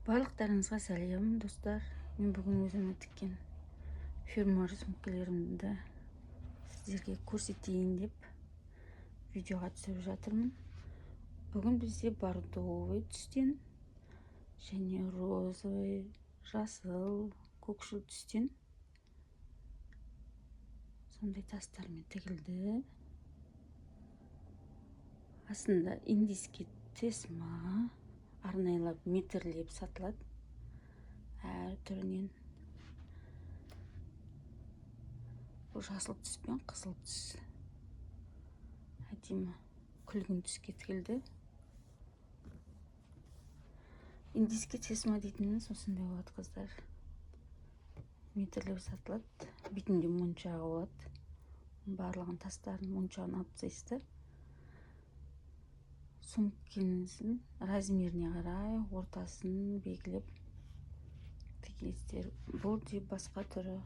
Барлықтарыңызға сәлем достар. Мен бүгін өзіме тіккен фирмуар сөмкелерімді сіздерге көрсетейін деп видеоға түсіріп жатырмын. Бүгін бізде бордовый түстен және розовый, жасыл, көкшіл түстен сондай тастармен тігілді. Астында индийский тесма арнайлап метрлеп сатылады әр түрінен. Бұл жасыл түс пен қызыл түс әдемі күлгін түске тігілді. Индийский тесма дейтініміз осындай болады қыздар. Метрлеп сатылады. Бетінде моншағы болады. Барлығын тастарын моншағын алып тастайсыздар. Сөмкеңіздің размеріне қарай ортасын белгілеп тігесіздер. Бұл де басқа түрі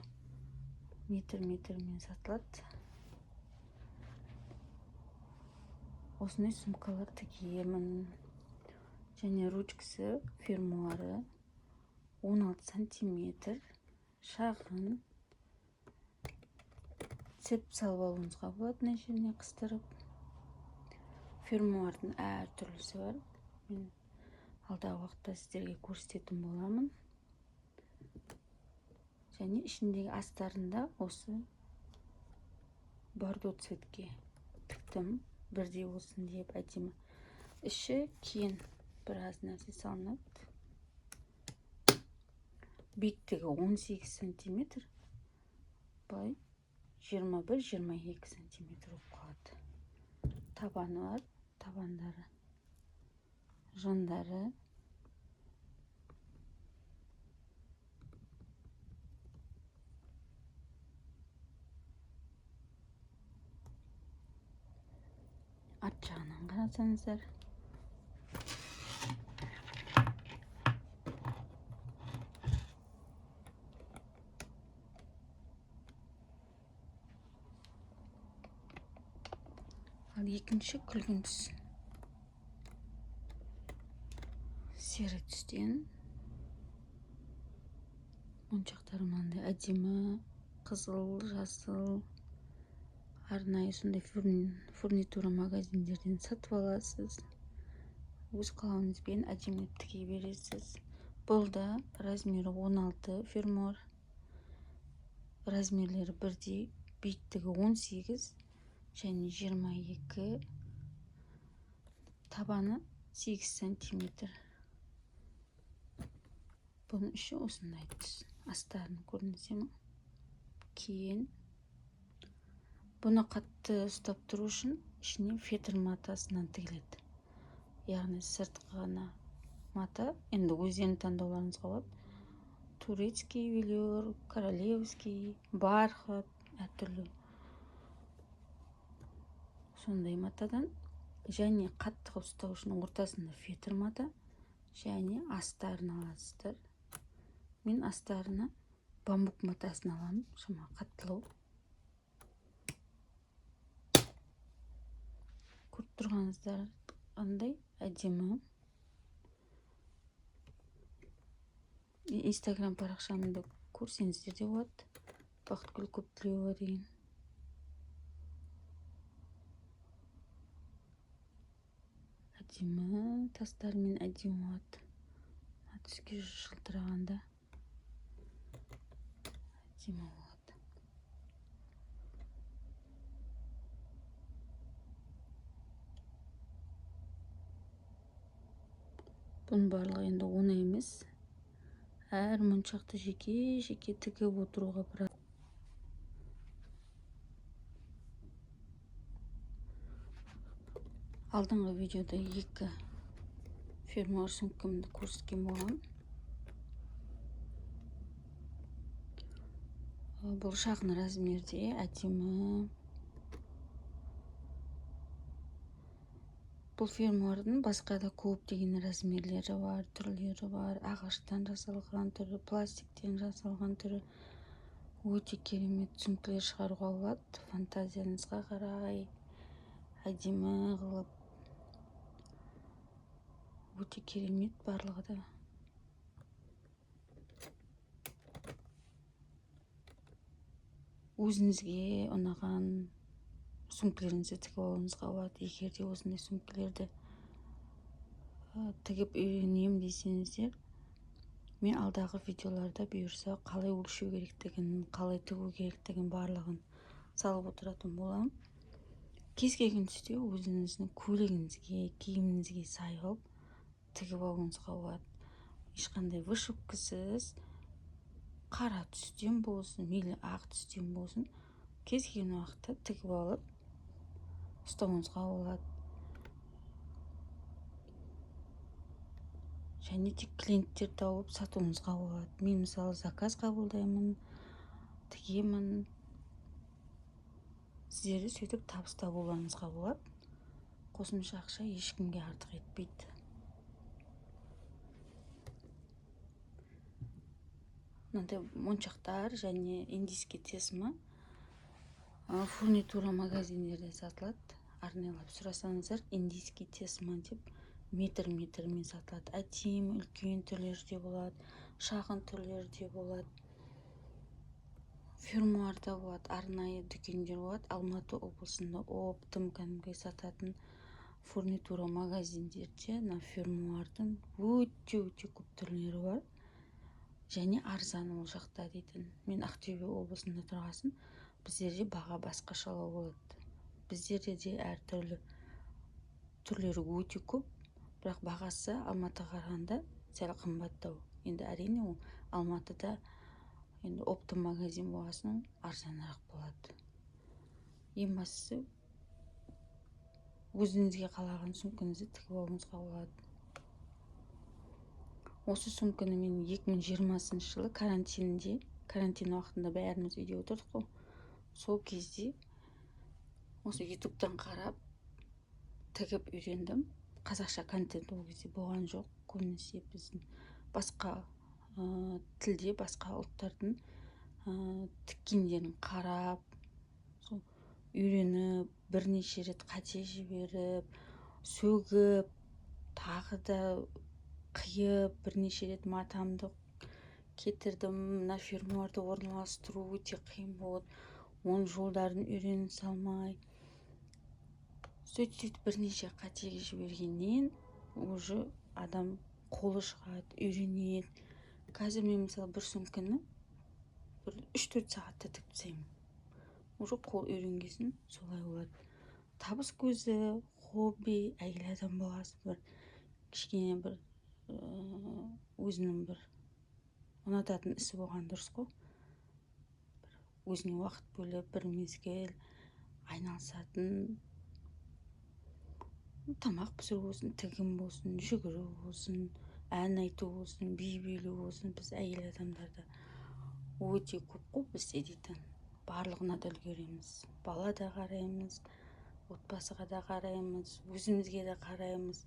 метрмен сатылады. Осындай сумкалар тігемін. Және ручкасы фирмуары 16 сантиметр. Шағын. Цеп салып алуыңызға болады, мына жеріне қыстырып. Фирмуардың әр түрлісі бар. Мен алдағы уақытта сіздерге көрсететін боламын. Және ішіндегі астарында осы бордо цветке тіктім. Бірдей болсын деп әдемі. Іші кең біраз нәрсе салынады. Биіктігі 18 сантиметр. Былай 21-22 сантиметр болып қалады. Табаны бар. Табандары, жандары. Арт жағынан қарасаңыздар. Ал екінші күлгін түс. Сері түстен. Моншақтары мынандай әдемі қызыл, жасыл. Арнайы сондай фурнитура магазиндерден сатып аласыз. Өз қалауыңызбен әдемілеп тіге бересіз. Бұл да размері 16 фирмуар. Размерлері бірдей. Биіктігі 18 және 22. Табаны 8 сантиметр. Бұның іші осындай түс. Астарын көрінсе ме? Кейін. Бұны қатты ұстап тұру үшін ішіне фетр матасынан тігіледі. Яғни сыртқы ғана мата. Енді өздерінің таңдауларыңызға болады. Турецкий велюр, королевский, бархат, әртүрлі. Сондай матадан. Және қатты ұстау үшін ортасында фетр мата. Және астарын аласыздар. Мен астарына бамбук матасын аламын. Шама қаттылау. Көріп тұрғаныздар қандай әдемі. Инстаграм парақшамды көрсеңіздер де болады. Бақытгүл Көптілеуова деген. Әдемі тастармен әдемі болады. Түске жылтырағанда әдемі болады. Бұның барлығы енді оңай емес. Әр моншақты жеке тігіп отыруға біраз. Алдыңғы видеода 2 фирмуар сөмкемді көрсеткен болған. Бұл шағын размерде әдемі. Бұл фирмуардың басқа да көптеген размерлері бар, түрлері бар. Ағаштан жасалған түрі, пластиктен жасалған түрі. Өте керемет сөмкелер шығаруға болады. Фантазияңызға қарай әдемі қылып. Өте керемет барлығы да. өзіңізге ұнаған сөмкелеріңізді тігіп алуыңызға болады. Егер де осындай сөмкелерді тігіп үйренем десеңіздер, мен алдағы видеоларда бұйырса қалай өлшеу керектігін, қалай тігу керектігін барлығын салып отыратын боламын. Кез келген түсте өзіңіздің көйлегіңізге, киіміңізге сай қылып тігіп алуыңызға болады. Ешқандай вышивкасыз, қара түстен болсын, мейлі ақ түстен болсын, кез келген уақытта тігіп алып ұстауыңызға болады. Және тек клиенттер тауып сатуыңызға болады. Мен мысалы заказ қабылдаймын, тігемін. Сіздерді сөйтіп табыс табуларыңызға болады. Қосымша ақша ешкімге артық етпейді. Мынандай моншақтар және индийский тесма фурнитура магазиндерде сатылады. Арнайлап сұрасаңыздар, индийский тесма деп метрмен сатылады. Әдемі үлкен түрлерде болады, шағын түрлерде болады, фермуарда болады, арнайы дүкендер болады. Алматы облысында оптом кәдімгі сататын фурнитура магазиндерде фермуардың өте көп түрлері бар. Және арзан ол жақта дейтін. Мен Ақтөбе облысында тұрғасын, біздерде баға басқашалау болады. Біздерде де әртүрлі түрлері өте көп, бірақ бағасы Алматыға қарағанда сәл қымбаттау. Енді әрине ол Алматыда енді оптом магазин болғасын арзанырақ болады. Ең бастысы өзіңізге қалаған сөмкеңізді тігіп алуыңызға болады. Осы сөмкені мен 2020 жылы карантин уақытында бәріміз үйде отырдық қой. Сол кезде осы ютубтан қарап тігіп үйрендім. Қазақша контент ол кезде болған жоқ. Көбінесе біздің басқа тілде, басқа ұлттардың тіккендерін қарап, үйреніп, бірнеше рет қате жіберіп, сөгіп, тағы да қиып, бірнеше рет матамды кетірдім. Мына фермуарды орналастыру өте қиын болды. Оның жолдарын үйрене салмай. Сөйтіп бірнеше қатеге жібергеннен уже адам қолы шығады, үйренеді. Қазір мен мысалы бір сөмкені 3-4 сағатта тігіп тастаймын. Уже қол үйренгесін солай болады. Табыс көзі, хобби, әйел адам болғасын, бір кішкене бір өзінің бір ұнататын ісі болған дұрыс қой. Өзіне уақыт бөліп, бір мезгіл айналысатын, тамақ пісіру болсын, тігім болсын, жүгіру болсын, ән айту болсын, би билеу болсын. Біз әйел адамдарда өте көп қой бізде дейтін. Барлығына да үлгереміз. Бала да қараймыз, отбасыға да қараймыз, өзімізге де қараймыз.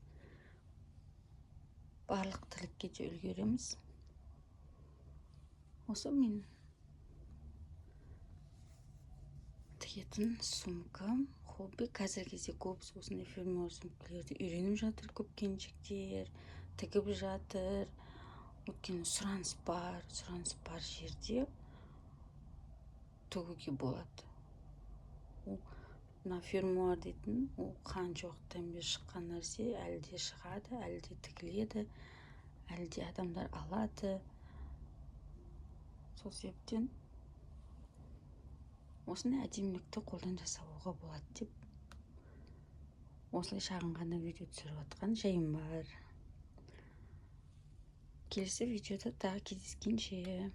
Барлық тірлікке де үлгереміз. Осы мен тігетін сумка, хобби. Қазіргі кезде көбісі осындай фермуар сөмкелерді үйреніп жатыр, көп келіншектер тігіп жатыр. Өйткені сұраныс бар жерде тігуге болады. Мына фермуар дейтін, ол қанша уақыттан бері шыққан нәрсе, әлі де шығады, әлі де тігіледі, әлі де адамдар алады. Сол себептен осындай әдемілікті қолдан жасауға болады деп осылай шағын ғана видео түсіріп жатқан жайым бар. Келесі видеода тағы кездескенше.